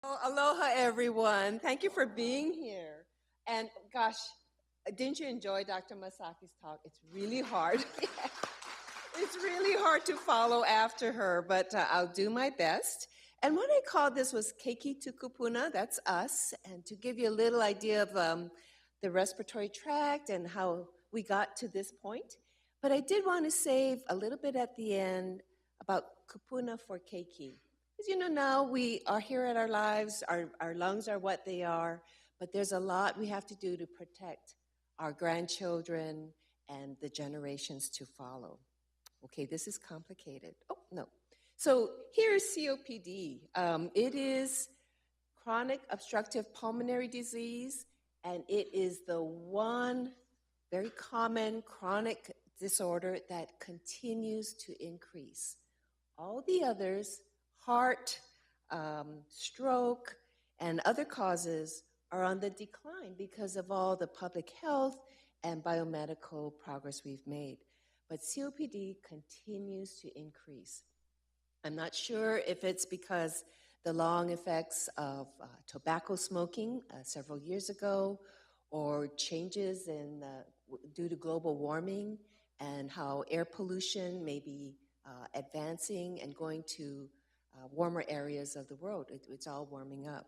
Well, aloha, everyone. Thank you for being here. And gosh, didn't you enjoy Dr. Masaki's talk? It's really hard. It's really hard to follow after her, but I'll do my best. And what I called this was Keiki to Kupuna, that's us, and to give you a little idea of the respiratory tract and how we got to this point. But I did want to save a little bit at the end about Kupuna for Keiki. Because now we are here at our lives, our lungs are what they are, but there's a lot we have to do to protect our grandchildren and the generations to follow. Okay, this is complicated. Oh, no. So here's COPD. It is chronic obstructive pulmonary disease, and it is the one very common chronic disorder that continues to increase. All the others, heart, stroke, and other causes are on the decline because of all the public health and biomedical progress we've made. But COPD continues to increase. I'm not sure if it's because the long effects of tobacco smoking several years ago, or changes due to global warming and how air pollution may be advancing and going to warmer areas of the world. It's all warming up.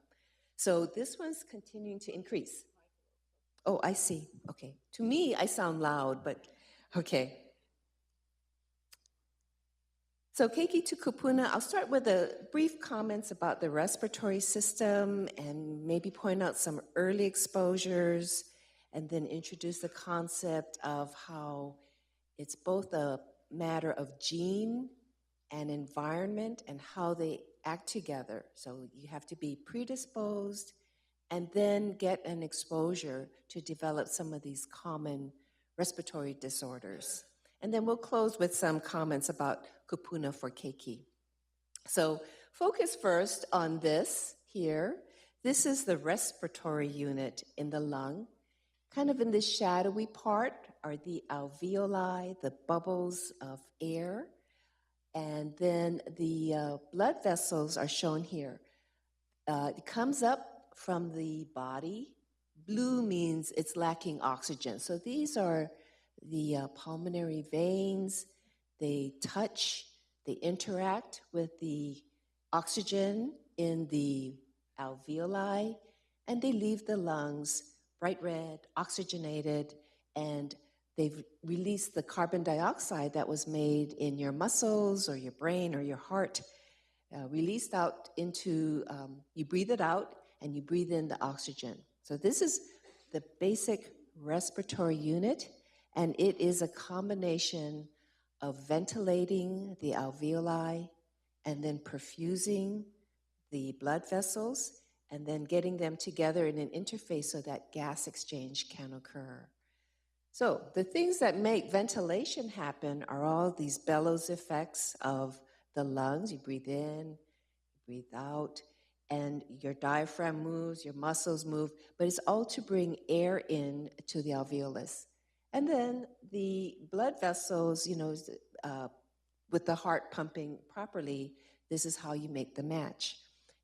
So this one's continuing to increase. Oh, I see. Okay. To me, I sound loud, but okay. So Keiki to Kupuna, I'll start with brief comments about the respiratory system and maybe point out some early exposures, and then introduce the concept of how it's both a matter of gene and environment and how they act together. So you have to be predisposed and then get an exposure to develop some of these common respiratory disorders. And then we'll close with some comments about Kupuna for Keiki. So focus first on this here. This is the respiratory unit in the lung. Kind of in the shadowy part are the alveoli, the bubbles of air. And then the blood vessels are shown here. It comes up from the body. Blue means it's lacking oxygen. So these are the pulmonary veins. They touch, they interact with the oxygen in the alveoli, and they leave the lungs bright red, oxygenated, and they've released the carbon dioxide that was made in your muscles or your brain or your heart, released out into, you breathe it out and you breathe in the oxygen. So this is the basic respiratory unit, and it is a combination of ventilating the alveoli and then perfusing the blood vessels and then getting them together in an interface so that gas exchange can occur. So the things that make ventilation happen are all these bellows effects of the lungs. You breathe in, you breathe out, and your diaphragm moves, your muscles move, but it's all to bring air in to the alveolus. And then the blood vessels, with the heart pumping properly, this is how you make the match.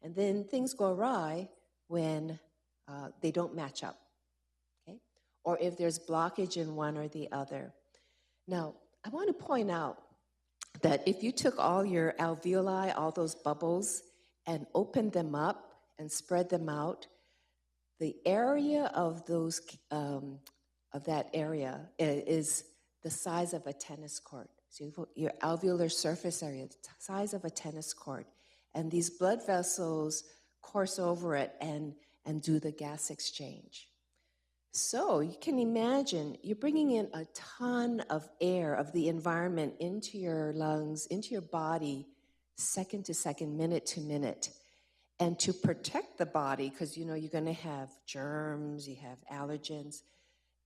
And then things go awry when they don't match up, okay? Or if there's blockage in one or the other. Now, I want to point out that if you took all your alveoli, all those bubbles, and opened them up and spread them out, the area of those of that area is the size of a tennis court. So your alveolar surface area, the size of a tennis court, and these blood vessels course over it and do the gas exchange. So you can imagine you're bringing in a ton of air of the environment into your lungs, into your body, second to second, minute to minute. And to protect the body, because you're going to have germs, you have allergens,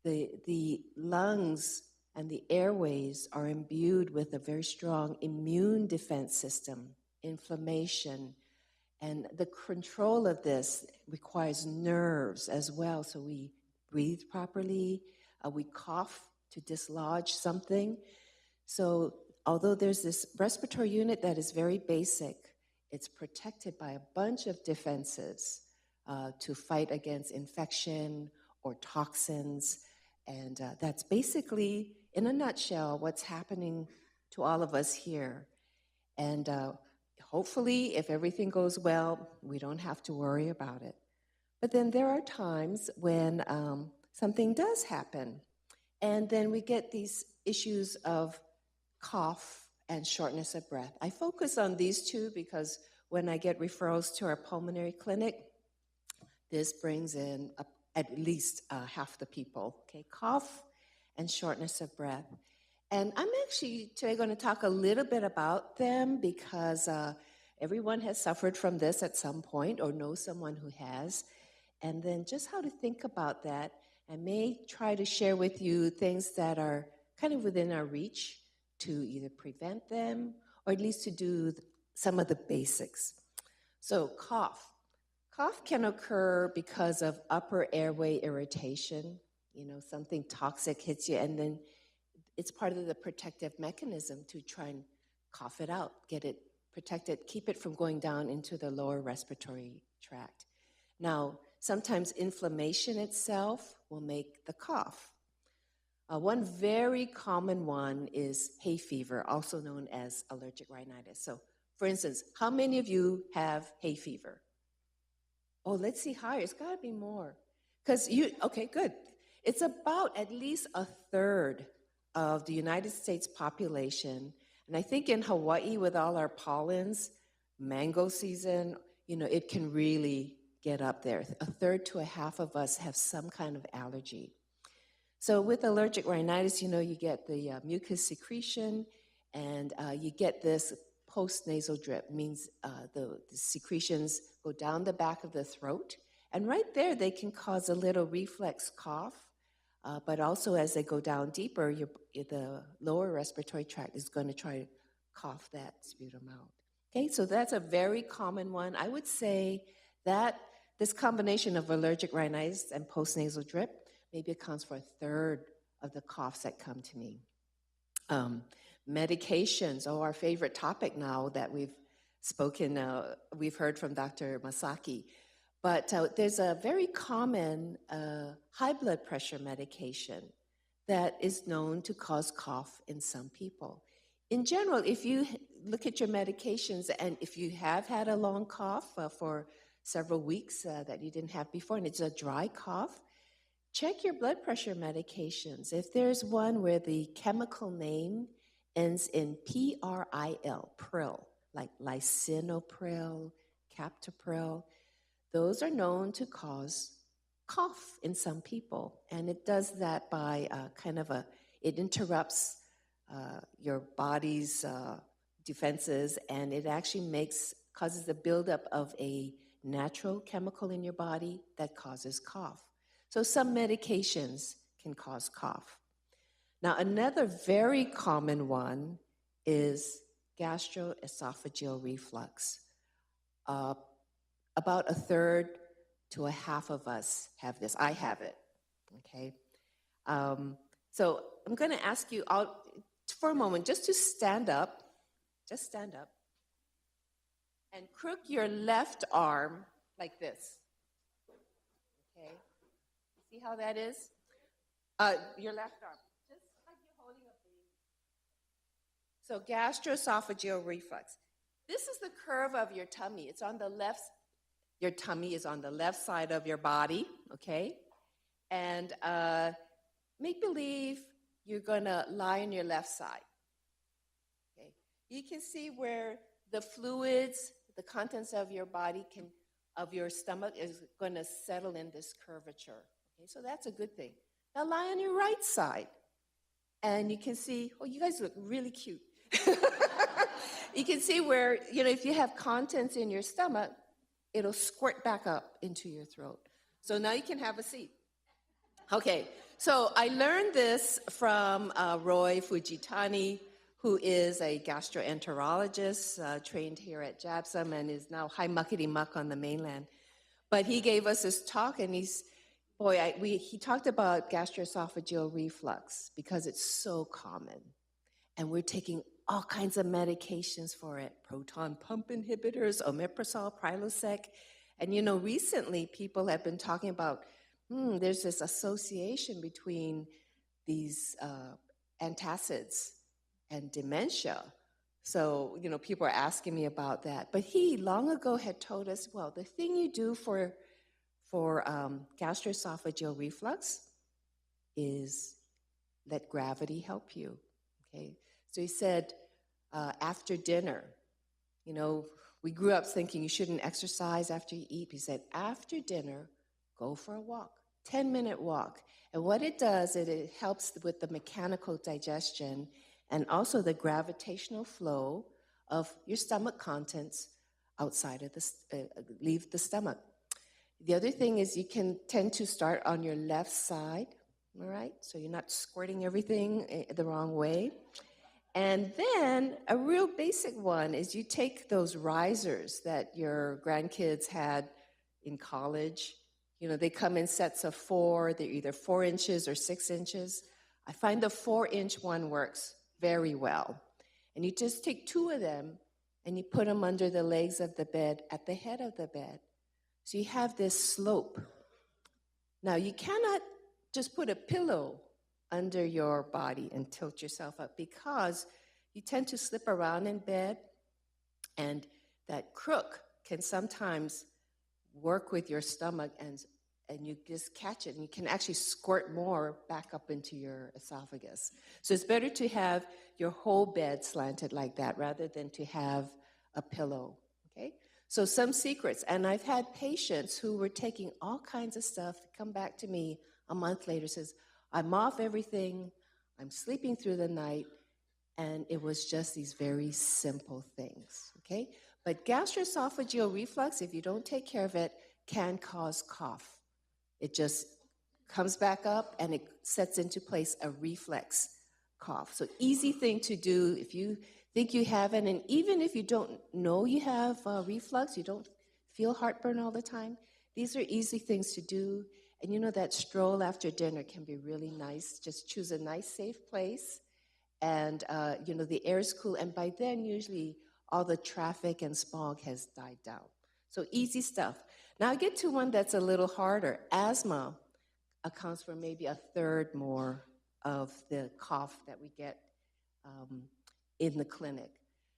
the lungs and the airways are imbued with a very strong immune defense system, inflammation, and the control of this requires nerves as well. So we breathe properly, we cough to dislodge something. So although there's this respiratory unit that is very basic, It's protected by a bunch of defenses to fight against infection or toxins. And that's basically, in a nutshell, what's happening to all of us here. And hopefully, if everything goes well, we don't have to worry about it. But then there are times when something does happen. And then we get these issues of cough and shortness of breath. I focus on these two because when I get referrals to our pulmonary clinic, this brings in at least half the people, okay? Cough and shortness of breath. And I'm actually today going to talk a little bit about them because everyone has suffered from this at some point or knows someone who has. And then just how to think about that. I may try to share with you things that are kind of within our reach to either prevent them or at least to do some of the basics. So cough. Cough can occur because of upper airway irritation. You know, something toxic hits you, and then it's part of the protective mechanism to try and cough it out, get it protected, keep it from going down into the lower respiratory tract. Now, sometimes inflammation itself will make the cough. One very common one is hay fever, also known as allergic rhinitis. So, for instance, how many of you have hay fever? Oh, let's see higher. It's got to be more. Okay, good. It's about at least a third of the United States population. And I think in Hawaii, with all our pollens, mango season, you know, it can really get up there. A third to a half of us have some kind of allergy. So with allergic rhinitis, you know, you get the mucus secretion, and you get this post-nasal drip, means the secretions go down the back of the throat. And right there, they can cause a little reflex cough. But also as they go down deeper, the lower respiratory tract is going to try to cough that sputum out. Okay, so that's a very common one. I would say that this combination of allergic rhinitis and postnasal drip maybe accounts for a third of the coughs that come to me. Medications, our favorite topic now that we've heard from Dr. Masaki. But there's a very common high blood pressure medication that is known to cause cough in some people. In general, if you look at your medications and if you have had a long cough for several weeks that you didn't have before and it's a dry cough, check your blood pressure medications. If there's one where the chemical name ends in PRIL, pril, like lisinopril, captopril, those are known to cause cough in some people. And it does that by it interrupts your body's defenses, and it actually causes the buildup of a natural chemical in your body that causes cough. So some medications can cause cough. Now, another very common one is gastroesophageal reflux. About a third to a half of us have this. I have it, okay? So I'm going to ask you out for a moment just to stand up. Just stand up. And crook your left arm like this. Okay? See how that is? Your left arm. Just like you're holding a baby. So gastroesophageal reflux. This is the curve of your tummy. It's on the left. Your tummy is on the left side of your body, okay? And make believe you're going to lie on your left side. Okay? You can see where the fluids, the contents of your body of your stomach is going to settle in this curvature. Okay, so that's a good thing. Now lie on your right side. And you can see, you guys look really cute. You can see where, if you have contents in your stomach, it'll squirt back up into your throat. So now you can have a seat. Okay, so I learned this from Roy Fujitani, who is a gastroenterologist trained here at JABSOM and is now high muckety-muck on the mainland. But he gave us this talk, and he talked about gastroesophageal reflux because it's so common. And we're taking all kinds of medications for it, proton pump inhibitors, omeprazole, Prilosec. And recently people have been talking about, there's this association between these antacids and dementia. So, people are asking me about that. But he long ago had told us, well, the thing you do for gastroesophageal reflux is let gravity help you, okay? So he said, after dinner, we grew up thinking you shouldn't exercise after you eat. He said, after dinner, go for a walk, 10-minute walk. And what it does, it helps with the mechanical digestion and also the gravitational flow of your stomach contents outside of leave the stomach. The other thing is you can tend to start on your left side, all right? So you're not squirting everything the wrong way. And then a real basic one is you take those risers that your grandkids had in college. They come in sets of 4. They're either 4 inches or 6 inches. I find the 4-inch one works very well. And you just take 2 of them and you put them under the legs of the bed at the head of the bed. So you have this slope. Now, you cannot just put a pillow under your body and tilt yourself up because you tend to slip around in bed, and that crook can sometimes work with your stomach, and you just catch it, and you can actually squirt more back up into your esophagus. So it's better to have your whole bed slanted like that rather than to have a pillow, okay? So some secrets, and I've had patients who were taking all kinds of stuff come back to me a month later, says, I'm off everything, I'm sleeping through the night, and it was just these very simple things, okay? But gastroesophageal reflux, if you don't take care of it, can cause cough. It just comes back up and it sets into place a reflex cough. So easy thing to do if you think you have it, and even if you don't know you have reflux, you don't feel heartburn all the time, these are easy things to do. And that stroll after dinner can be really nice. Just choose a nice, safe place, and the air is cool, and by then usually all the traffic and smog has died down. So easy stuff. Now I get to one that's a little harder. Asthma accounts for maybe a third more of the cough that we get in the clinic.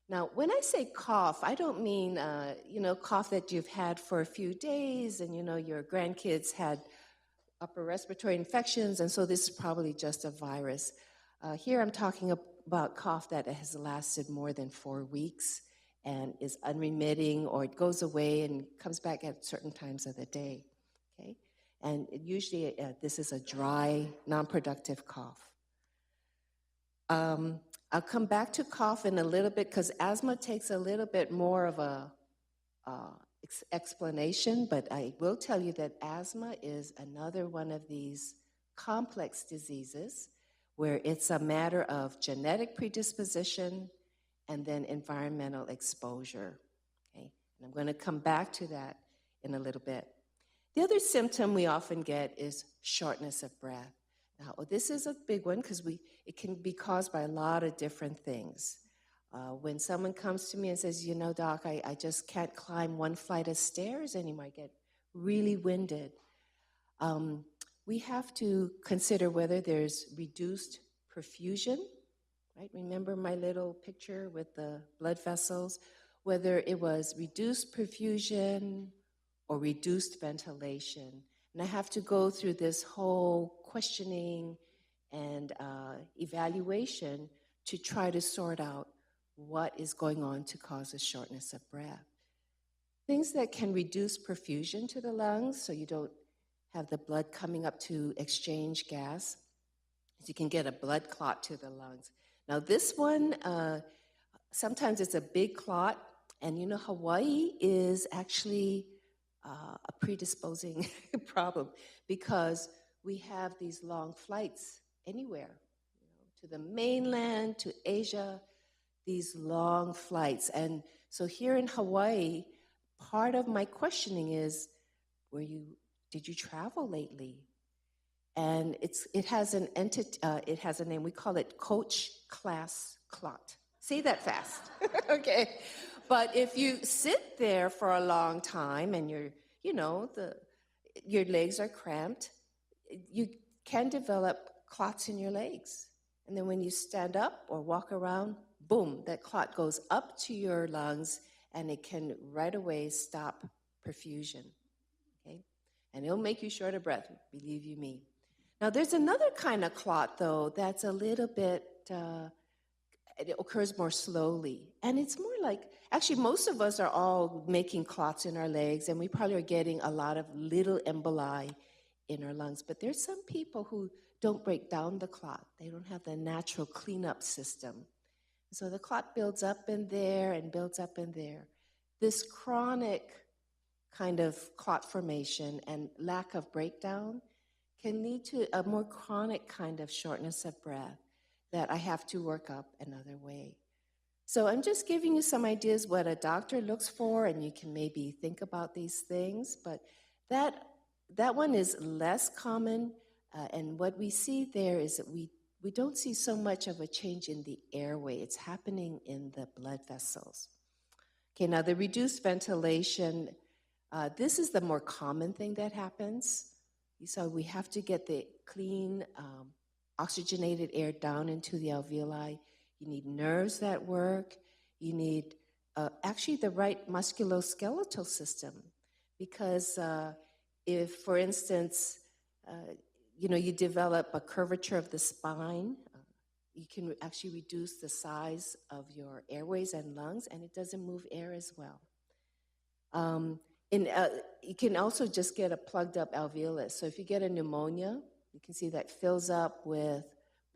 Now, when I say cough, I don't mean, cough that you've had for a few days and, your grandkids had upper respiratory infections, and so this is probably just a virus. Here I'm talking about cough that has lasted more than 4 weeks and is unremitting, or it goes away and comes back at certain times of the day, okay? And usually this is a dry, non-productive cough. I'll come back to cough in a little bit because asthma takes a little bit more of a explanation, but I will tell you that asthma is another one of these complex diseases where it's a matter of genetic predisposition and then environmental exposure, okay? And I'm going to come back to that in a little bit. The other symptom we often get is shortness of breath. Now, this is a big one because it can be caused by a lot of different things. When someone comes to me and says, Doc, I just can't climb one flight of stairs anymore, I get really winded. We have to consider whether there's reduced perfusion, right? Remember my little picture with the blood vessels? Whether it was reduced perfusion or reduced ventilation. And I have to go through this whole questioning and evaluation to try to sort out what is going on to cause a shortness of breath. Things that can reduce perfusion to the lungs so you don't have the blood coming up to exchange gas, is you can get a blood clot to the lungs. Now this one, sometimes it's a big clot, and Hawaii is actually a predisposing problem because we have these long flights anywhere, to the mainland, to Asia, these long flights. And so here in Hawaii, part of my questioning is, did you travel lately? And it has a name, we call it coach class clot Say that fast. Okay. But if you sit there for a long time and your legs are cramped, you can develop clots in your legs. And then when you stand up or walk around, boom, that clot goes up to your lungs and it can right away stop perfusion. Okay? And it'll make you short of breath, believe you me. Now, there's another kind of clot, though, that's a little bit, it occurs more slowly. And it's more like, actually, most of us are all making clots in our legs, and we probably are getting a lot of little emboli in our lungs. But there's some people who don't break down the clot. They don't have the natural cleanup system. So the clot builds up in there and builds up in there. This chronic kind of clot formation and lack of breakdown can lead to a more chronic kind of shortness of breath that I have to work up another way. So I'm just giving you some ideas what a doctor looks for, and you can maybe think about these things, but that one is less common, and what we see there is that we don't see so much of a change in the airway. It's happening in the blood vessels. Okay, now the reduced ventilation, this is the more common thing that happens. So we have to get the clean, oxygenated air down into the alveoli. You need nerves that work. You need actually the right musculoskeletal system, because if, for instance, you develop a curvature of the spine, you can actually reduce the size of your airways and lungs, and it doesn't move air as well. You can also just get a plugged up alveolus. So if you get a pneumonia, you can see that fills up with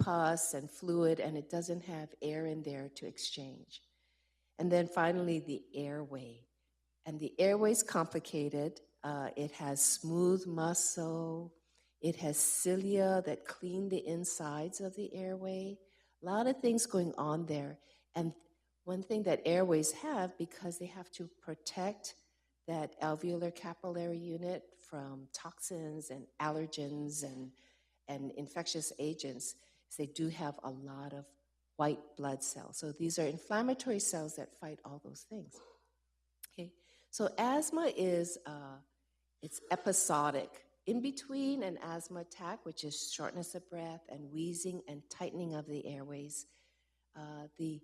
pus and fluid, and it doesn't have air in there to exchange. And then finally, the airway. And the airway is complicated. It has smooth muscle. It has cilia that clean the insides of the airway. A lot of things going on there. And one thing that airways have, because they have to protect that alveolar capillary unit from toxins and allergens and infectious agents, is they do have a lot of white blood cells. So these are inflammatory cells that fight all those things. Okay, so asthma is it's episodic. In between an asthma attack, which is shortness of breath and wheezing and tightening of the airways, the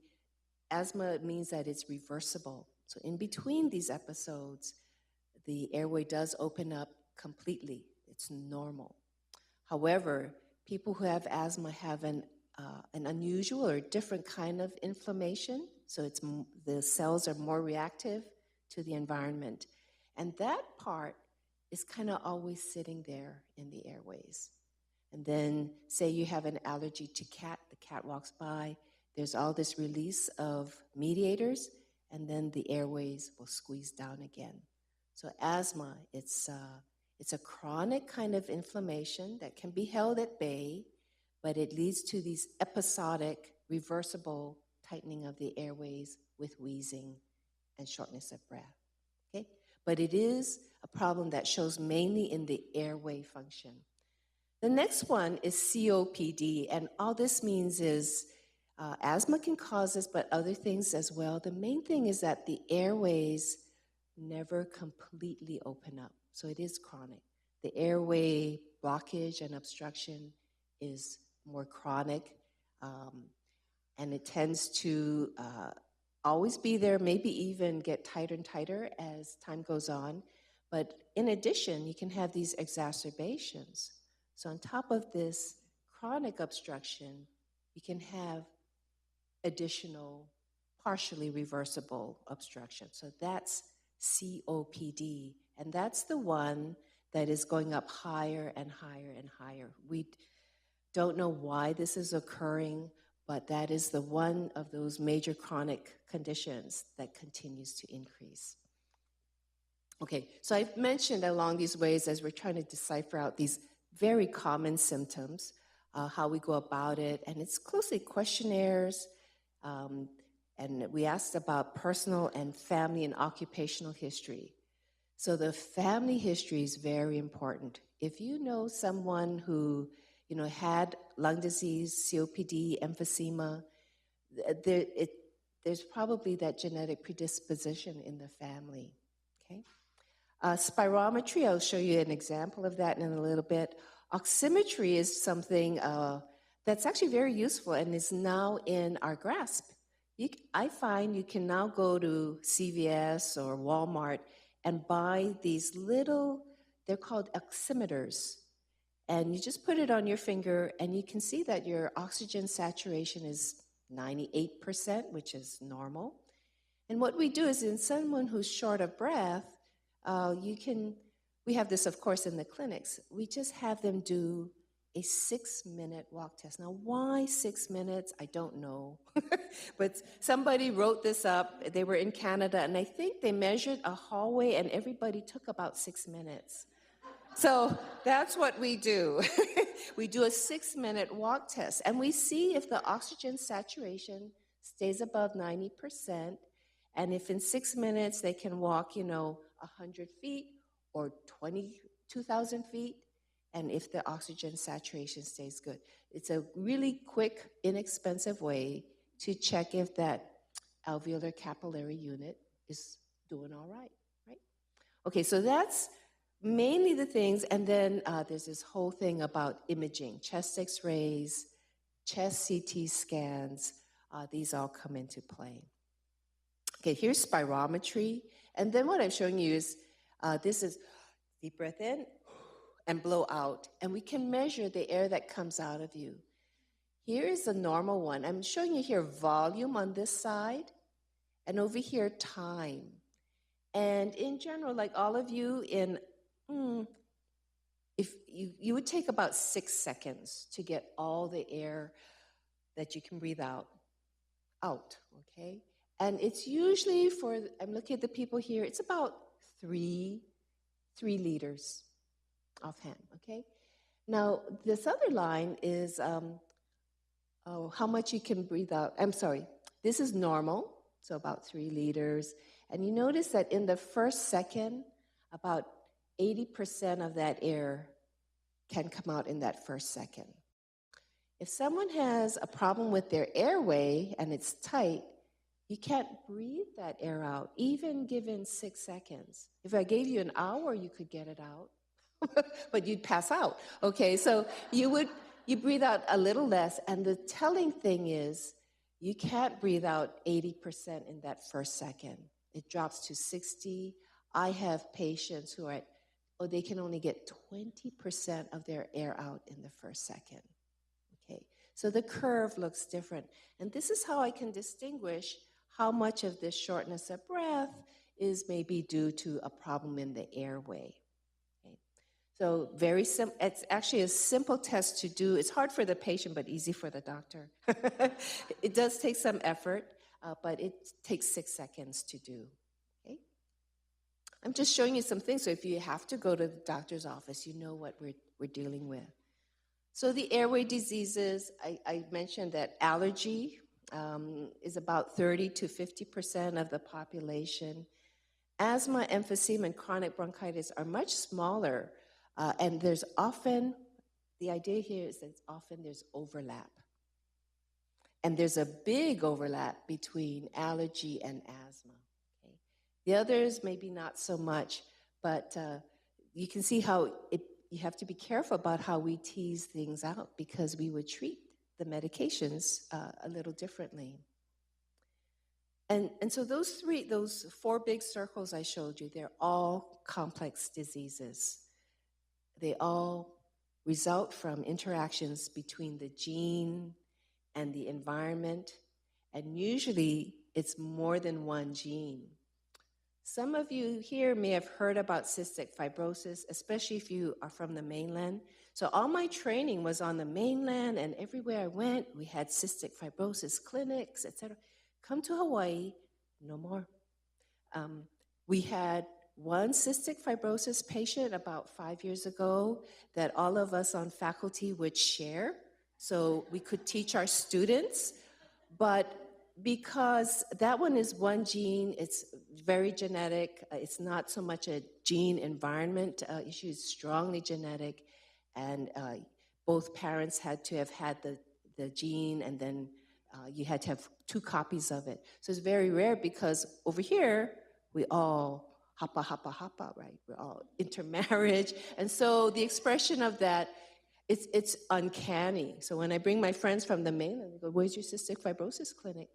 asthma means that it's reversible. So in between these episodes, the airway does open up completely. It's normal. However, people who have asthma have an unusual or different kind of inflammation. So the cells are more reactive to the environment. And that part is kind of always sitting there in the airways. And then say you have an allergy to cat, the cat walks by, there's all this release of mediators, and then the airways will squeeze down again. So asthma, it's a chronic kind of inflammation that can be held at bay, but it leads to these episodic, reversible tightening of the airways with wheezing and shortness of breath. Okay? But it is a problem that shows mainly in the airway function. The next one is COPD, and all this means is asthma can cause this, but other things as well. The main thing is that the airways never completely open up, so it is chronic. The airway blockage and obstruction is more chronic, and it tends to always be there, maybe even get tighter and tighter as time goes on. But in addition, you can have these exacerbations. So on top of this chronic obstruction, you can have additional partially reversible obstruction. So that's COPD, and that's the one that is going up higher and higher and higher. We don't know why this is occurring, but that is the one of those major chronic conditions that continues to increase. Okay, so I've mentioned along these ways as we're trying to decipher out these very common symptoms, how we go about it, and it's closely questionnaires, and we asked about personal and family and occupational history. So the family history is very important. If you know someone who had lung disease, COPD, emphysema, there's probably that genetic predisposition in the family. Okay. Spirometry, I'll show you an example of that in a little bit. Oximetry is something that's actually very useful and is now in our grasp. I find you can now go to CVS or Walmart and buy these little, they're called oximeters. And you just put it on your finger and you can see that your oxygen saturation is 98%, which is normal. And what we do is in someone who's short of breath, we have this, of course, in the clinics. We just have them do a 6-minute walk test. Now, why 6 minutes? I don't know. But somebody wrote this up. They were in Canada, and I think they measured a hallway, and everybody took about 6 minutes. So that's what we do. We do a 6-minute walk test, and we see if the oxygen saturation stays above 90%, and if in 6 minutes they can walk, 100 feet or 22,000 feet, and if the oxygen saturation stays good. It's a really quick, inexpensive way to check if that alveolar capillary unit is doing all right, right? Okay, so that's mainly the things, and then there's this whole thing about imaging, chest x-rays, chest CT scans, these all come into play. Okay, here's spirometry, and then what I'm showing you is, this is deep breath in and blow out, and we can measure the air that comes out of you. Here is the normal one. I'm showing you here volume on this side, and over here time. And in general, like all of you, if you would take about 6 seconds to get all the air that you can breathe out, okay? And it's usually I'm looking at the people here, it's about 3 liters offhand, okay? Now, this other line is how much you can breathe out. I'm sorry, this is normal, so about 3 liters. And you notice that in the first second, about 80% of that air can come out in that first second. If someone has a problem with their airway and it's tight, you can't breathe that air out, even given 6 seconds. If I gave you an hour, you could get it out, but you'd pass out. Okay, so you breathe out a little less, and the telling thing is you can't breathe out 80% in that first second. It drops to 60. I have patients who they can only get 20% of their air out in the first second. Okay, so the curve looks different. And this is how I can distinguish how much of this shortness of breath is maybe due to a problem in the airway. Okay. So very simple. It's actually a simple test to do. It's hard for the patient, but easy for the doctor. It does take some effort, but it takes 6 seconds to do. Okay. I'm just showing you some things, so if you have to go to the doctor's office, you know what we're dealing with. So the airway diseases, I mentioned that allergy is about 30 to 50% of the population. Asthma, emphysema, and chronic bronchitis are much smaller, and there's often, the idea here is that often there's overlap. And there's a big overlap between allergy and asthma. Okay? The others, maybe not so much, but you can see how you have to be careful about how we tease things out, because we would treat the medications a little differently. And so those 4 big circles I showed you, they're all complex diseases. They all result from interactions between the gene and the environment, and usually it's more than one gene. Some of you here may have heard about cystic fibrosis, especially if you are from the mainland. So all my training was on the mainland, and everywhere I went, we had cystic fibrosis clinics, etc. Come to Hawaii, no more. We had one cystic fibrosis patient about 5 years ago that all of us on faculty would share, so we could teach our students. But because that one is one gene, it's very genetic. It's not so much a gene environment issue, it's strongly genetic. And both parents had to have had the gene, and then You had to have 2 copies of it. So it's very rare because over here, we all hapa, hapa, hapa, right? We're all intermarriage. And so the expression of that, it's uncanny. So when I bring my friends from the mainland, they go, where's your cystic fibrosis clinic?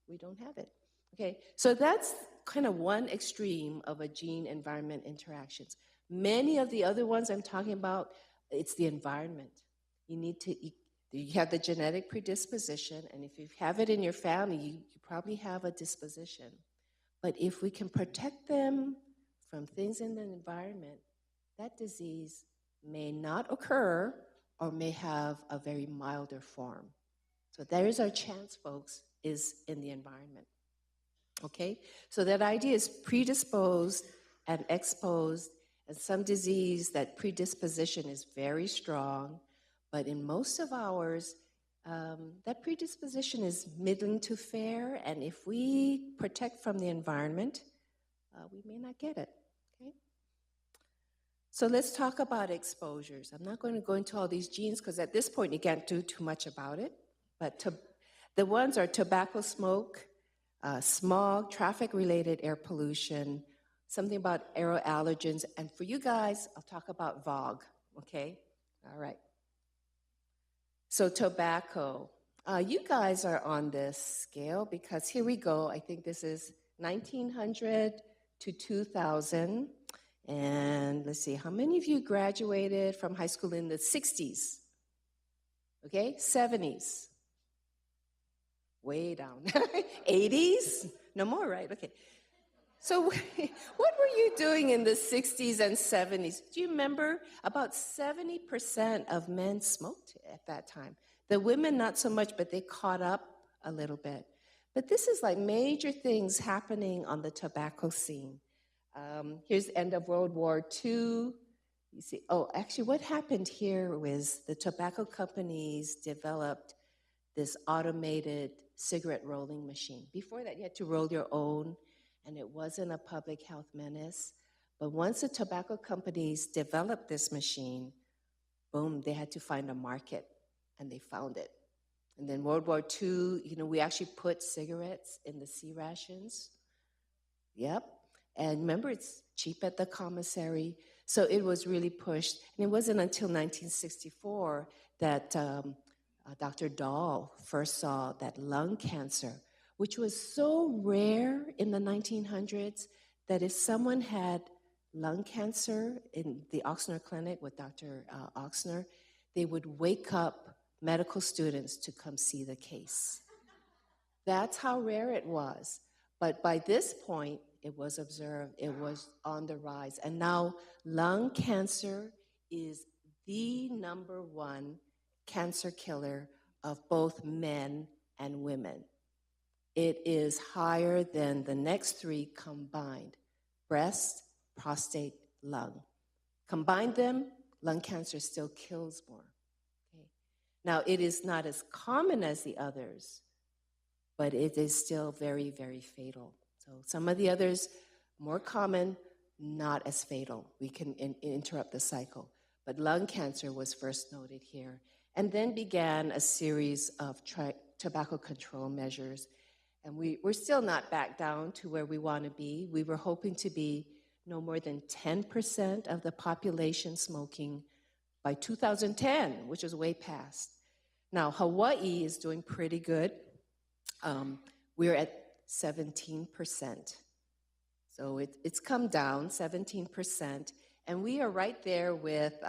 We don't have it. Okay, so that's kind of one extreme of a gene-environment interactions. Many of the other ones I'm talking about, it's the environment. You have the genetic predisposition, and if you have it in your family, you probably have a disposition. But if we can protect them from things in the environment, that disease may not occur or may have a very milder form. So there's our chance, folks, is in the environment. Okay? So that idea is predisposed and exposed, and some disease, that predisposition is very strong, but in most of ours, that predisposition is middling to fair, and if we protect from the environment, we may not get it. Okay? So let's talk about exposures. I'm not going to go into all these genes because at this point you can't do too much about it, but the ones are tobacco smoke, smog, traffic-related air pollution, something about aeroallergens, and for you guys, I'll talk about VOG, okay? All right. So tobacco. You guys are on this scale because here we go. I think this is 1900 to 2000. And let's see, how many of you graduated from high school in the 60s? Okay, 70s. Way down. 80s? No more, right? Okay. So what were you doing in the 60s and 70s? Do you remember? About 70% of men smoked at that time. The women, not so much, but they caught up a little bit. But this is like major things happening on the tobacco scene. Here's the end of World War II. You see, actually what happened here was the tobacco companies developed this automated cigarette rolling machine. Before that, you had to roll your own, and it wasn't a public health menace. But once the tobacco companies developed this machine, boom, they had to find a market, and they found it. And then World War II, we actually put cigarettes in the C rations. Yep. And remember, it's cheap at the commissary. So it was really pushed. And it wasn't until 1964 that Dr. Dahl first saw that lung cancer, which was so rare in the 1900s that if someone had lung cancer in the Ochsner Clinic with Dr. Ochsner, they would wake up medical students to come see the case. That's how rare it was. But by this point, it was observed, it was on the rise. And now lung cancer is the #1 cancer killer of both men and women. It is higher than the next 3 combined: breast, prostate, lung. Combine them, lung cancer still kills more. Okay. Now, it is not as common as the others, but it is still very, very fatal. So some of the others, more common, not as fatal. We can interrupt the cycle. But lung cancer was first noted here. And then began a series of tobacco control measures. And we're still not back down to where we want to be. We were hoping to be no more than 10% of the population smoking by 2010, which is way past. Now, Hawaii is doing pretty good. We're at 17%. So it's come down 17%. And we are right there with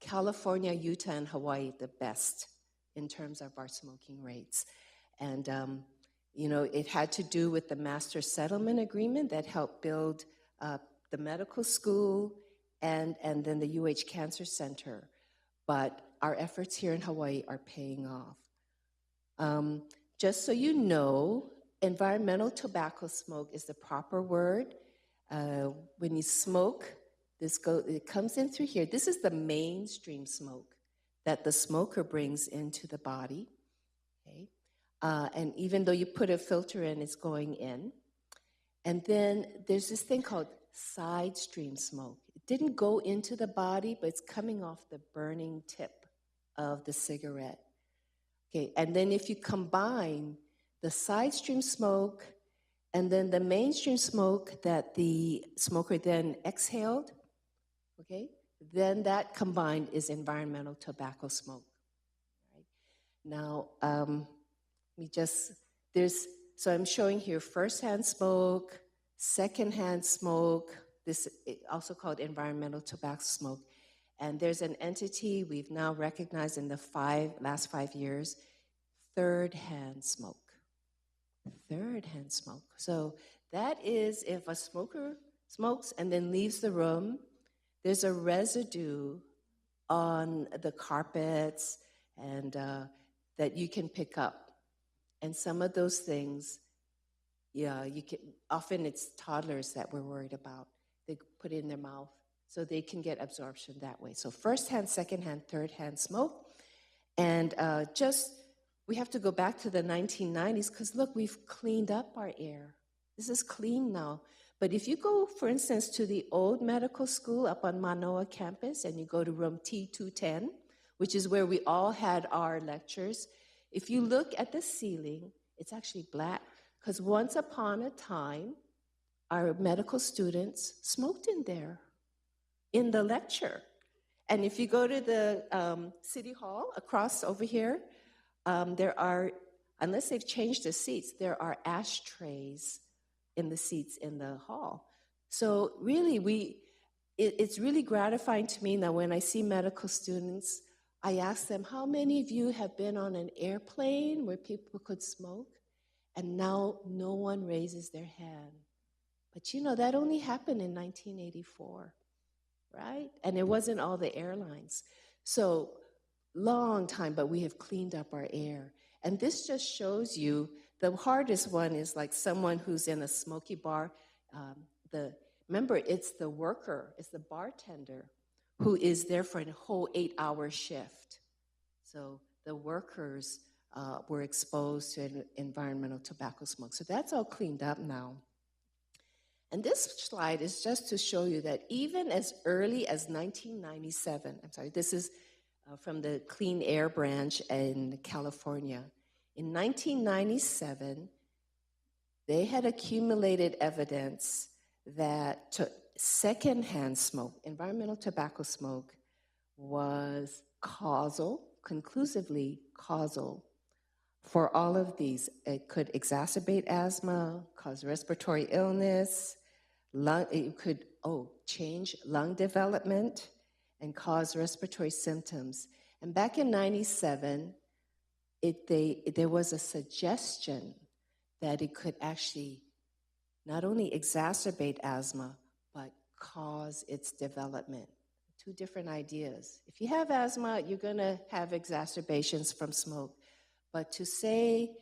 California, Utah, and Hawaii, the best in terms of our smoking rates. And, it had to do with the Master Settlement Agreement that helped build the medical school and then the UH Cancer Center. But our efforts here in Hawaii are paying off. Just so you know, environmental tobacco smoke is the proper word. When you smoke, it comes in through here. This is the mainstream smoke that the smoker brings into the body. Okay? And even though you put a filter in, it's going in. And then there's this thing called side stream smoke. It didn't go into the body, but it's coming off the burning tip of the cigarette. Okay, and then if you combine the side stream smoke and then the mainstream smoke that the smoker then exhaled, okay, then that combined is environmental tobacco smoke. Right? Now, so I'm showing here first-hand smoke, second-hand smoke, this also called environmental tobacco smoke. And there's an entity we've now recognized in the last 5 years, third-hand smoke. Third-hand smoke. So that is if a smoker smokes and then leaves the room, there's a residue on the carpets and that you can pick up. And some of those things, yeah, often it's toddlers that we're worried about. They put it in their mouth so they can get absorption that way. So first-hand, second-hand, third-hand smoke. And we have to go back to the 1990s because, look, we've cleaned up our air. This is clean now. But if you go, for instance, to the old medical school up on Manoa campus and you go to room T210, which is where we all had our lectures, if you look at the ceiling, it's actually black because once upon a time, our medical students smoked in there in the lecture. And if you go to the City Hall across over here, there are, unless they've changed the seats, there are ashtrays in the seats in the hall. So really, it's really gratifying to me now when I see medical students, I ask them, how many of you have been on an airplane where people could smoke? And now no one raises their hand. But you know, that only happened in 1984, right? And it wasn't all the airlines. So long time, but we have cleaned up our air. And this just shows you the hardest one is like someone who's in a smoky bar. Remember, it's the worker, it's the bartender who is there for a whole 8-hour shift. So the workers were exposed to environmental tobacco smoke. So that's all cleaned up now. And this slide is just to show you that even as early as 1997, this is from the Clean Air Branch in California. In 1997, they had accumulated evidence that secondhand smoke, environmental tobacco smoke, was conclusively causal for all of these. It could exacerbate asthma, cause respiratory illness, it could change lung development, and cause respiratory symptoms. And back in 97, there was a suggestion that it could actually not only exacerbate asthma, but cause its development. Two different ideas. If you have asthma, you're going to have exacerbations from smoke. But to see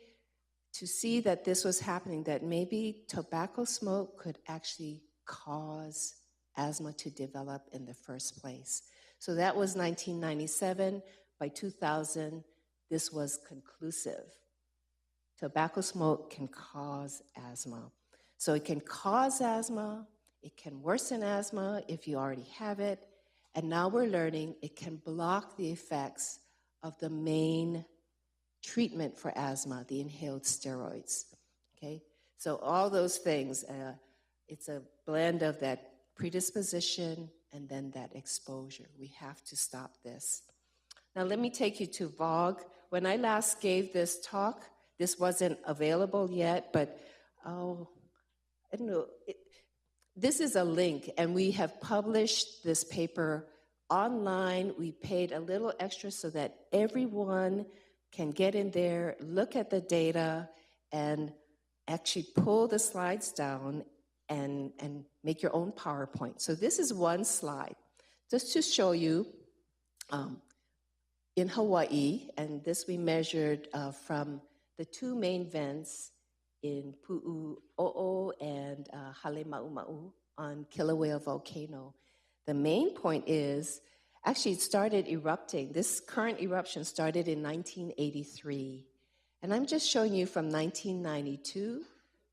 that this was happening, that maybe tobacco smoke could actually cause asthma to develop in the first place. So that was 1997. By 2000, this was conclusive. Tobacco smoke can cause asthma. So it can cause asthma, it can worsen asthma if you already have it, and now we're learning it can block the effects of the main treatment for asthma, the inhaled steroids, okay? So all those things, it's a blend of that predisposition and then that exposure. We have to stop this. Now let me take you to VOG. When I last gave this talk, this wasn't available yet, but I don't know. This is a link, and we have published this paper online. We paid a little extra so that everyone can get in there, look at the data, and actually pull the slides down and make your own PowerPoint. So this is one slide, just to show you in Hawaii, and this we measured from the two main vents in Pu'u'o'o and Halema'uma'u on Kilauea volcano. The main point is, actually it started erupting. This current eruption started in 1983. And I'm just showing you from 1992.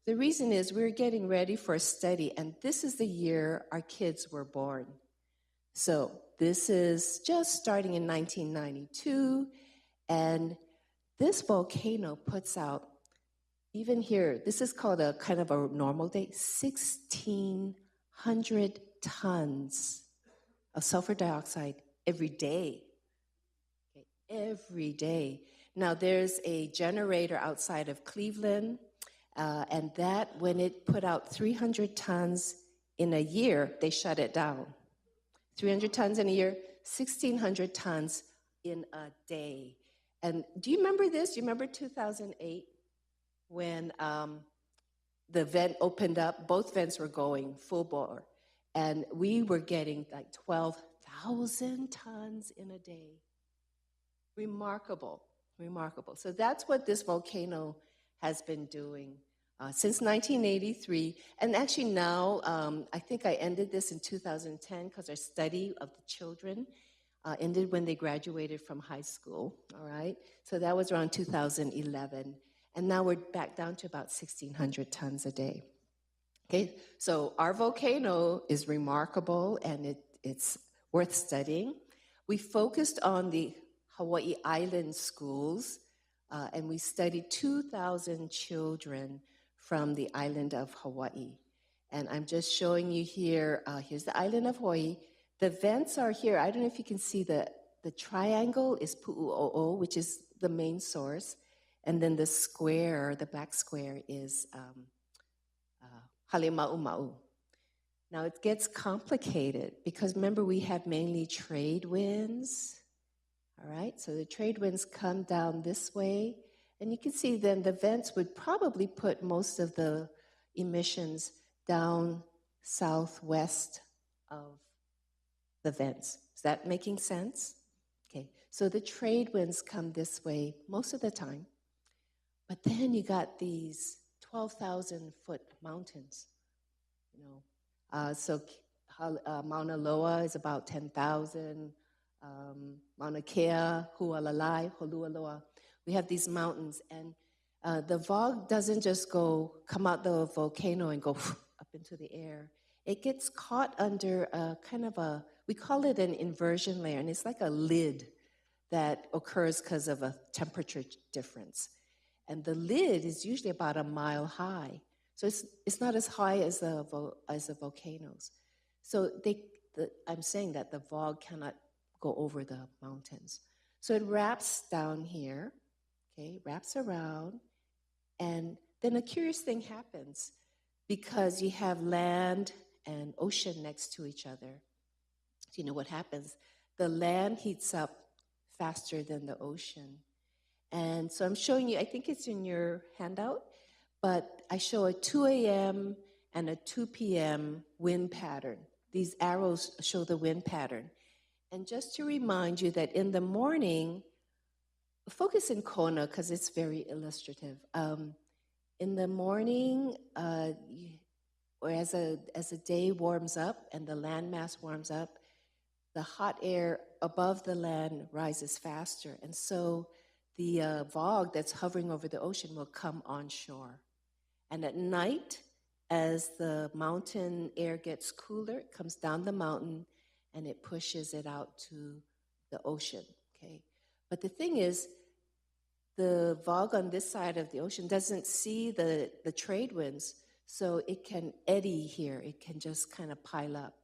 The reason is we're getting ready for a study, and this is the year our kids were born. So this is just starting in 1992, and This volcano puts out, even here, this is called a kind of a normal day, 1,600 tons of sulfur dioxide every day. Okay, every day. Now, there's a generator outside of Cleveland, and that, when it put out 300 tons in a year, they shut it down. 300 tons in a year, 1,600 tons in a day. And do you remember this? Do you remember 2008 when the vent opened up? Both vents were going full bore, and we were getting like 12,000 tons in a day. Remarkable, remarkable. So that's what this volcano has been doing since 1983. And actually now, I think I ended this in 2010 because our study of the children ended when they graduated from high school, all right? So that was around 2011. And now we're back down to about 1,600 tons a day. Okay, so our volcano is remarkable and it's worth studying. We focused on the Hawaii Island schools, and we studied 2,000 children from the island of Hawaii. And I'm just showing you here, here's the island of Hawaii. The vents are here. I don't know if you can see the triangle is Pu'u'o'o, which is the main source. And then the square, the black square, is Halema'uma'u. Now it gets complicated because remember we have mainly trade winds. All right, so the trade winds come down this way, and you can see then the vents would probably put most of the emissions down southwest of the vents. Is that making sense? Okay, so the trade winds come this way most of the time, but then you got these 12,000-foot mountains, you know. So Mauna Loa is about 10,000. Mauna Kea, Hualalai, Holualoa. We have these mountains, and the fog doesn't just come out the volcano and go up into the air. It gets caught under a kind of we call it an inversion layer, and it's like a lid that occurs because of a temperature difference. And the lid is usually about a mile high. So it's not as high as the volcanoes. So I'm saying that the fog cannot go over the mountains. So it wraps down here, okay, wraps around, and then a curious thing happens because you have land and ocean next to each other. So you know what happens? The land heats up faster than the ocean. And so I'm showing you, I think it's in your handout, but I show a 2 a.m. and a 2 p.m. wind pattern. These arrows show the wind pattern. And just to remind you that in the morning, focus in Kona because it's very illustrative. In the morning, or as the day warms up and the landmass warms up, the hot air above the land rises faster. And so the fog that's hovering over the ocean will come onshore. And at night, as the mountain air gets cooler, it comes down the mountain and it pushes it out to the ocean, okay? But the thing is, the fog on this side of the ocean doesn't see the trade winds, so it can eddy here. It can just kind of pile up.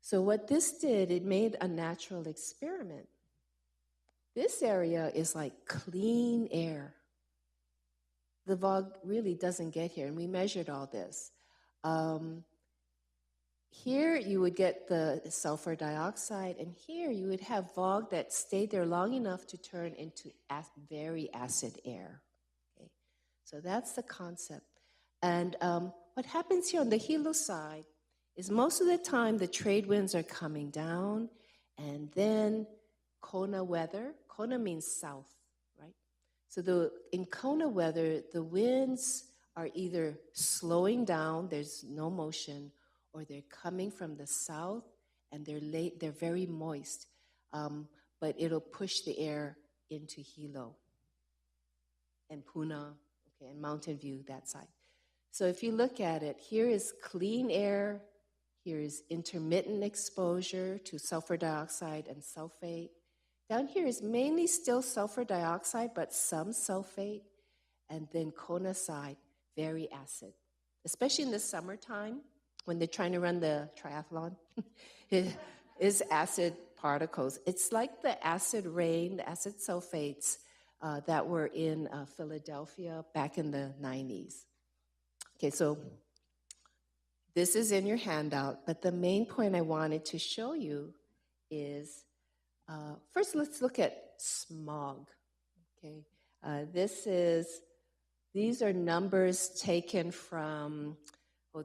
So what this did, it made a natural experiment. This area is like clean air. The fog really doesn't get here, and we measured all this. Here you would get the sulfur dioxide, and here you would have fog that stayed there long enough to turn into very acid air. Okay? So that's the concept. And what happens here on the Hilo side is most of the time the trade winds are coming down, and then Kona weather. Kona means south, right? So in Kona weather, the winds are either slowing down, there's no motion, or they're coming from the south, and they're very moist, but it'll push the air into Hilo and Puna, okay, and Mountain View, that side. So if you look at it, here is clean air, here is intermittent exposure to sulfur dioxide and sulfate. Down here is mainly still sulfur dioxide, but some sulfate, and then Kona side, very acid, especially in the summertime when they're trying to run the triathlon. It is acid particles. It's like the acid rain, the acid sulfates that were in Philadelphia back in the 90s. Okay, so this is in your handout, but the main point I wanted to show you is, first let's look at smog, okay? These are numbers taken from,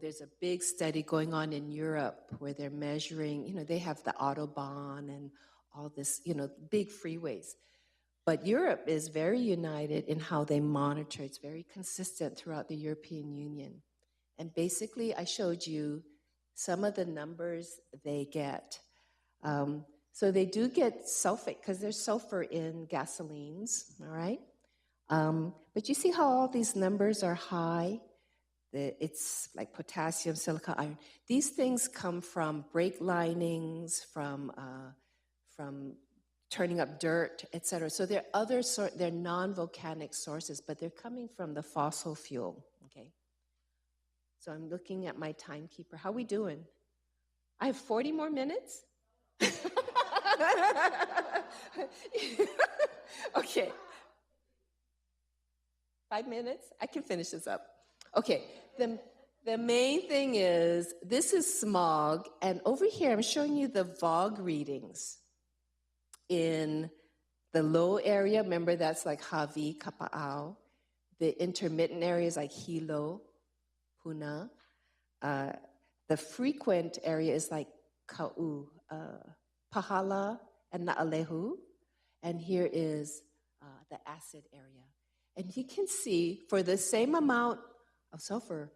there's a big study going on in Europe where they're measuring, they have the Autobahn and all this, big freeways. But Europe is very united in how they monitor. It's very consistent throughout the European Union. And basically, I showed you some of the numbers they get. So they do get sulfate because there's sulfur in gasolines, all right? But you see how all these numbers are high? It's like potassium, silica, iron. These things come from brake linings, from turning up dirt, et cetera. So they're non-volcanic sources, but they're coming from the fossil fuel, okay? So I'm looking at my timekeeper. How we doing? I have 40 more minutes? Okay. 5 minutes? I can finish this up. Okay, the main thing is, this is smog, and over here I'm showing you the VOG readings in the low area. Remember, that's like Hawi, Kapa'au. The intermittent areas like Hilo, Puna. The frequent area is like Ka'u, Pahala, and Na'alehu. And here is the acid area. And you can see, for the same amount of sulfur,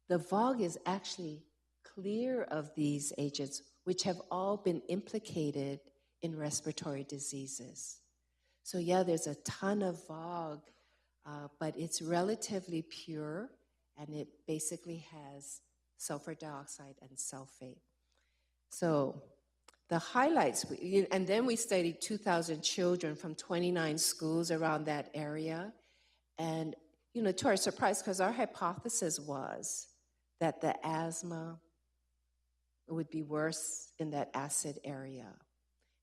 the VOG is actually clear of these agents, which have all been implicated in respiratory diseases. So yeah, there's a ton of VOG, but it's relatively pure, and it basically has sulfur dioxide and sulfate. So the highlights, and then we studied 2,000 children from 29 schools around that area. And, to our surprise, because our hypothesis was that the asthma would be worse in that acid area,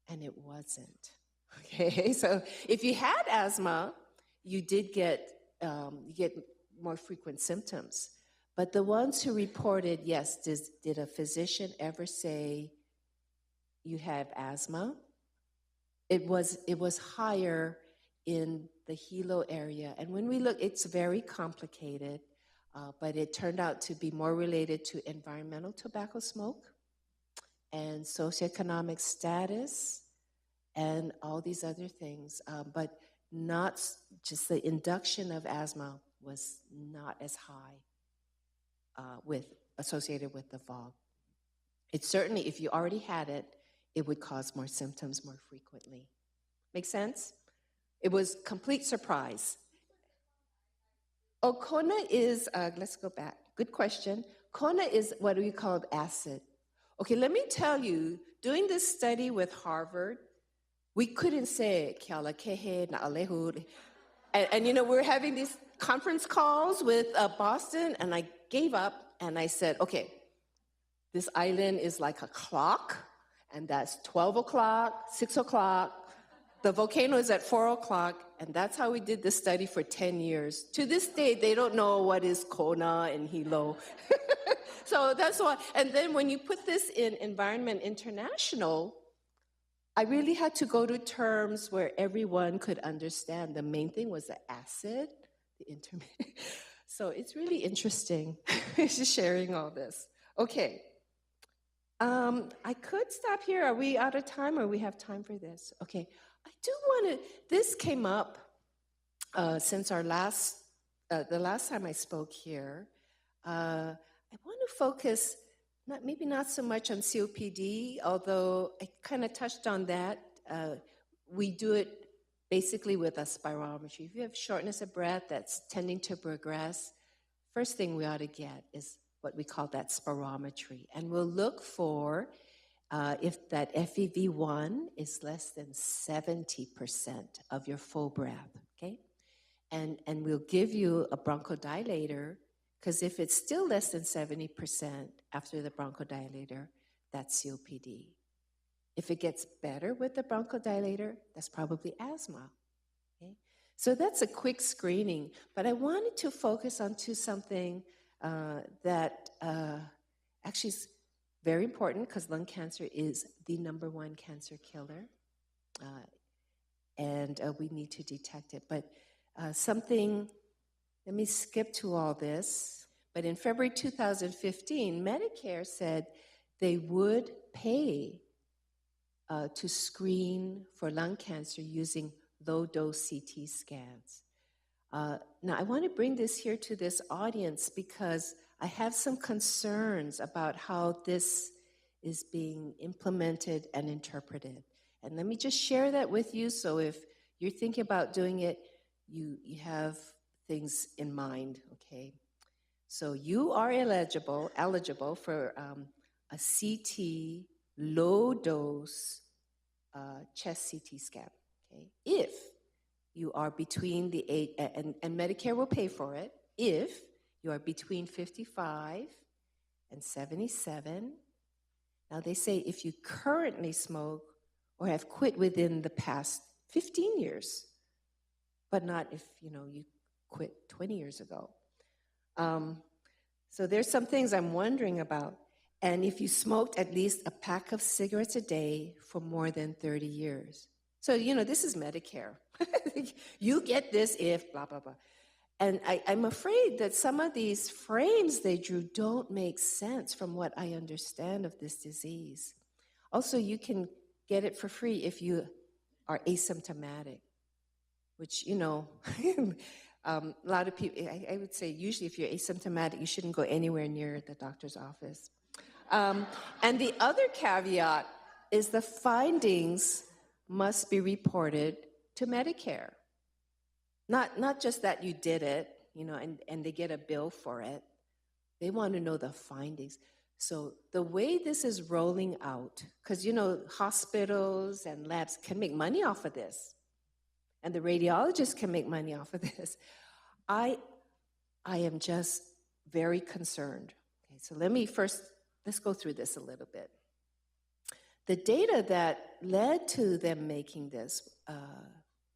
and it wasn't. Okay, so if you had asthma, you did get more frequent symptoms. But the ones who reported, yes, did a physician ever say you have asthma? It was higher in the Hilo area. And when we look, it's very complicated, but it turned out to be more related to environmental tobacco smoke and socioeconomic status and all these other things, but not just the induction of asthma was not as high associated with the VOG. It certainly, if you already had it, it would cause more symptoms more frequently. Make sense? It was complete surprise. Oh, Kona is, let's go back. Good question. Kona is what we call acid. Okay, let me tell you, doing this study with Harvard, we couldn't say Kealakehe, Na'alehu. And we're having these conference calls with Boston, and I gave up, and I said, okay, this island is like a clock, and that's 12 o'clock, 6 o'clock. The volcano is at 4 o'clock, and that's how we did the study for 10 years. To this day, they don't know what is Kona and Hilo. So that's why. And then when you put this in Environment International, I really had to go to terms where everyone could understand. The main thing was the acid, the intermittent. So it's really interesting sharing all this. Okay. I could stop here. Are we out of time, or we have time for this? Okay. I do want to, this came up since our the last time I spoke here. I want to focus, maybe not so much on COPD, although I kind of touched on that. We do it basically with a spirometry. If you have shortness of breath that's tending to progress, first thing we ought to get is what we call that spirometry. And we'll look for if that FEV1 is less than 70% of your full breath, okay? And we'll give you a bronchodilator, because if it's still less than 70% after the bronchodilator, that's COPD. If it gets better with the bronchodilator, that's probably asthma. Okay? So that's a quick screening, but I wanted to focus on something that actually is very important, because lung cancer is the #1 cancer killer, and we need to detect it. But something, let me skip to all this, but in February 2015, Medicare said they would pay to screen for lung cancer using low-dose CT scans. Now, I want to bring this here to this audience because I have some concerns about how this is being implemented and interpreted. And let me just share that with you, so if you're thinking about doing it, you have things in mind, okay? So you are eligible for a CT low-dose chest CT scan, okay? If you are between the age, and Medicare will pay for it, if you are between 55 and 77. Now they say if you currently smoke or have quit within the past 15 years, but not if you quit 20 years ago. So there's some things I'm wondering about. And if you smoked at least a pack of cigarettes a day for more than 30 years. So, this is Medicare. You get this if blah, blah, blah. And I'm afraid that some of these frames they drew don't make sense from what I understand of this disease. Also, you can get it for free if you are asymptomatic, which, a lot of people, I would say usually if you're asymptomatic, you shouldn't go anywhere near the doctor's office. And the other caveat is the findings must be reported to Medicare. Not just that you did it, and they get a bill for it. They want to know the findings. So the way this is rolling out, because, hospitals and labs can make money off of this, and the radiologists can make money off of this. I am just very concerned. Okay, so let's go through this a little bit. The data that led to them making this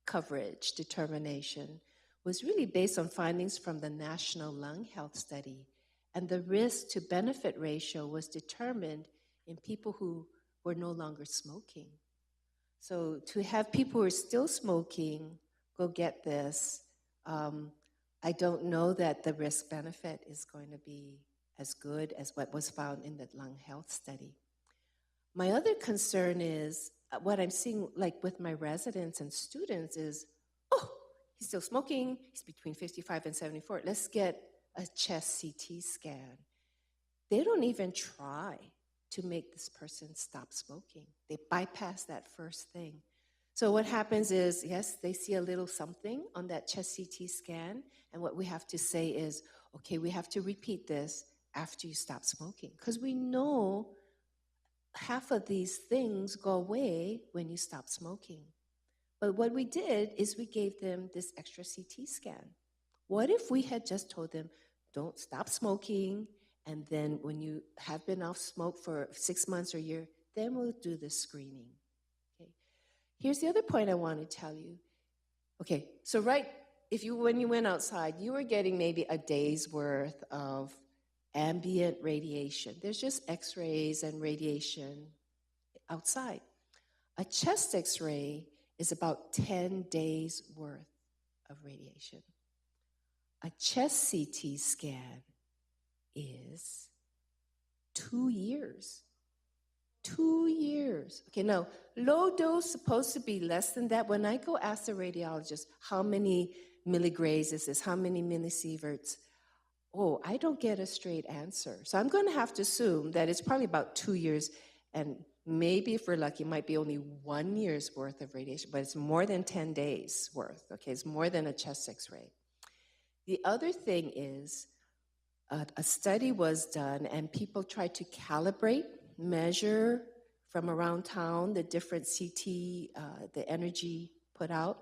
coverage determination was really based on findings from the National Lung Health Study, and the risk to benefit ratio was determined in people who were no longer smoking. So to have people who are still smoking go get this, I don't know that the risk benefit is going to be as good as what was found in the lung health study. My other concern is what I'm seeing, like with my residents and students, is, he's still smoking, he's between 55 and 74, let's get a chest CT scan. They don't even try to make this person stop smoking. They bypass that first thing. So what happens is, yes, they see a little something on that chest CT scan, and what we have to say is, okay, we have to repeat this after you stop smoking, because we know half of these things go away when you stop smoking. But what we did is we gave them this extra CT scan. What if we had just told them, don't stop smoking, and then when you have been off smoke for 6 months or a year, then we'll do the screening. Okay. Here's the other point I want to tell you. Okay, so when you went outside, you were getting maybe a day's worth of ambient radiation. There's just X-rays and radiation outside. A chest X-ray is about 10 days worth of radiation. A chest CT scan is 2 years. 2 years. Okay, now, low dose supposed to be less than that. When I go ask the radiologist, how many milligrays is this? How many millisieverts? I don't get a straight answer. So I'm going to have to assume that it's probably about 2 years, and maybe if we're lucky, it might be only 1 year's worth of radiation, but it's more than 10 days worth. Okay, it's more than a chest X-ray. The other thing is, a study was done, and people tried to calibrate, measure from around town, the different CT, the energy put out.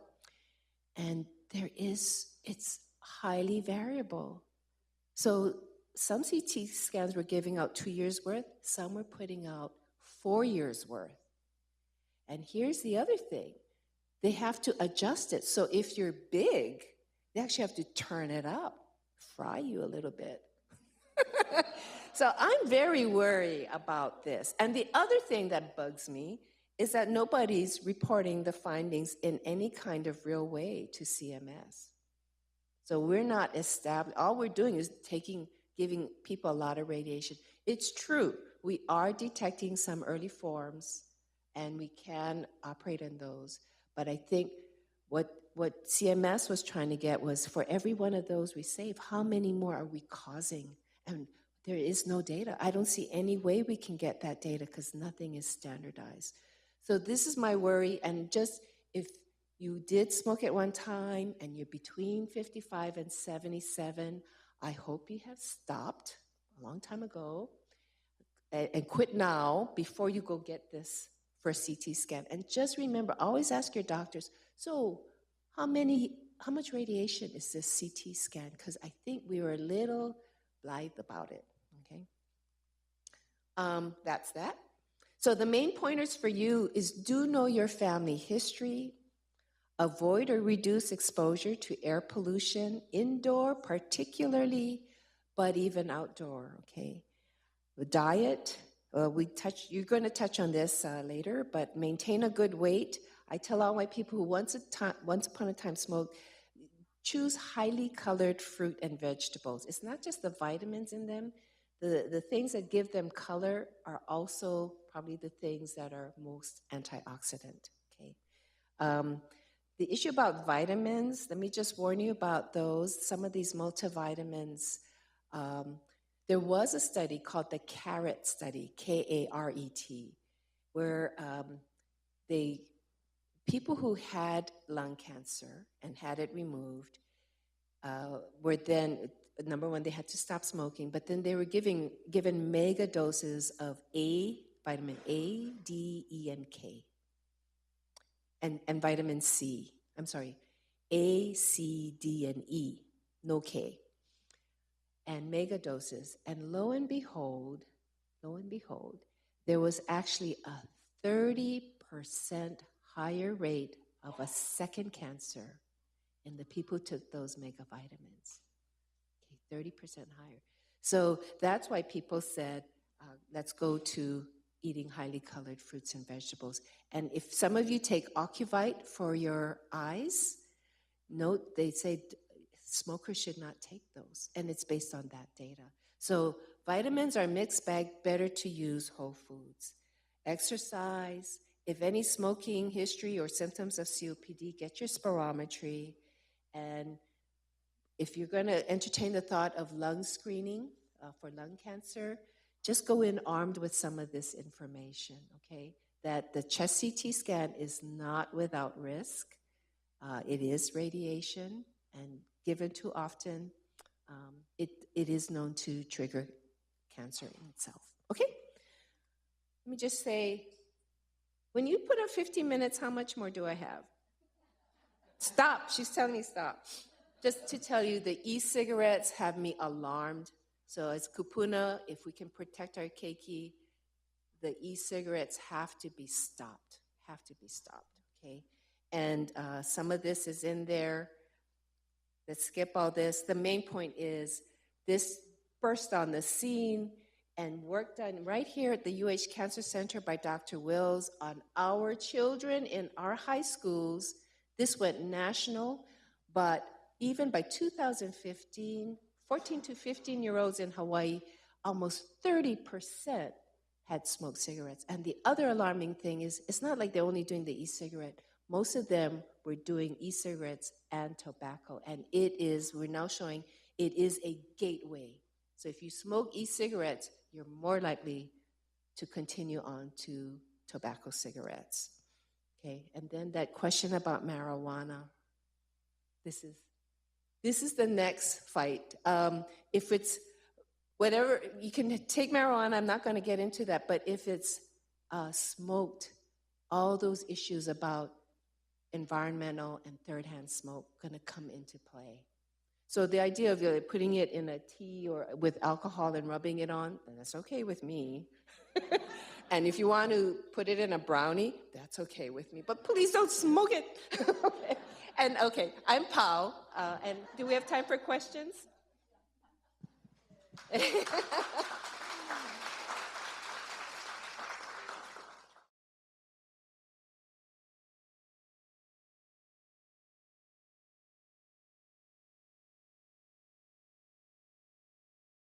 And it's highly variable. So some CT scans were giving out 2 years worth, some were putting out 4 years worth. And here's the other thing. They have to adjust it. So if you're big, they actually have to turn it up, fry you a little bit. So I'm very worried about this. And the other thing that bugs me is that nobody's reporting the findings in any kind of real way to CMS. So we're not established. All we're doing is giving people a lot of radiation. It's true. We are detecting some early forms, and we can operate on those. But I think what CMS was trying to get was for every one of those we save, how many more are we causing? And there is no data. I don't see any way we can get that data because nothing is standardized. So this is my worry. And just if you did smoke at one time and you're between 55 and 77, I hope you have stopped a long time ago and quit now before you go get this first CT scan. And just remember, always ask your doctors, so how much radiation is this CT scan? Because I think we were a little blithe about it, okay? That's that. So the main pointers for you is do know your family history, avoid or reduce exposure to air pollution, indoor particularly, but even outdoor, okay? The diet, you're going to touch on this later, but maintain a good weight. I tell all my people who once upon a time smoked, choose highly colored fruit and vegetables. It's not just the vitamins in them. The things that give them color are also probably the things that are most antioxidant, okay? The issue about vitamins, let me just warn you about those. Some of these multivitamins, there was a study called the CARET study, K-A-R-E-T, where people who had lung cancer and had it removed were then, number one, they had to stop smoking, but then they were given mega doses of vitamin A, D, E, and K. And vitamin C. I'm sorry, A, C, D, and E, no K. And mega doses. And lo and behold, there was actually a 30% higher rate of a second cancer in the people who took those mega vitamins. Okay, 30% higher. So that's why people said, let's go to eating highly colored fruits and vegetables. And if some of you take Ocuvite for your eyes, note they say smokers should not take those, and it's based on that data. So vitamins are mixed bag, better to use whole foods. Exercise, if any smoking history or symptoms of COPD, get your spirometry. And if you're going to entertain the thought of lung screening for lung cancer, just go in armed with some of this information, okay? That the chest CT scan is not without risk. It is radiation, and given too often, it is known to trigger cancer in itself, okay? Let me just say, when you put up 15 minutes, how much more do I have? Stop, she's telling me stop. Just to tell you, the e-cigarettes have me alarmed. So as Kupuna, if we can protect our Keiki, the e-cigarettes have to be stopped, okay? And some of this is in there. Let's skip all this. The main point is this burst on the scene and work done right here at the UH Cancer Center by Dr. Wills on our children in our high schools. This went national, but even by 2015, 14 to 15-year-olds in Hawaii, almost 30% had smoked cigarettes. And the other alarming thing is, it's not like they're only doing the e-cigarette. Most of them were doing e-cigarettes and tobacco. And we're now showing it is a gateway. So if you smoke e-cigarettes, you're more likely to continue on to tobacco cigarettes. Okay, and then that question about marijuana. This is the next fight. If it's whatever, you can take marijuana, I'm not going to get into that, but if it's smoked, all those issues about environmental and third-hand smoke going to come into play. So the idea of putting it in a tea or with alcohol and rubbing it on, that's okay with me. And if you want to put it in a brownie, that's okay with me. But please don't smoke it. Okay. And okay, I'm Pao. And do we have time for questions?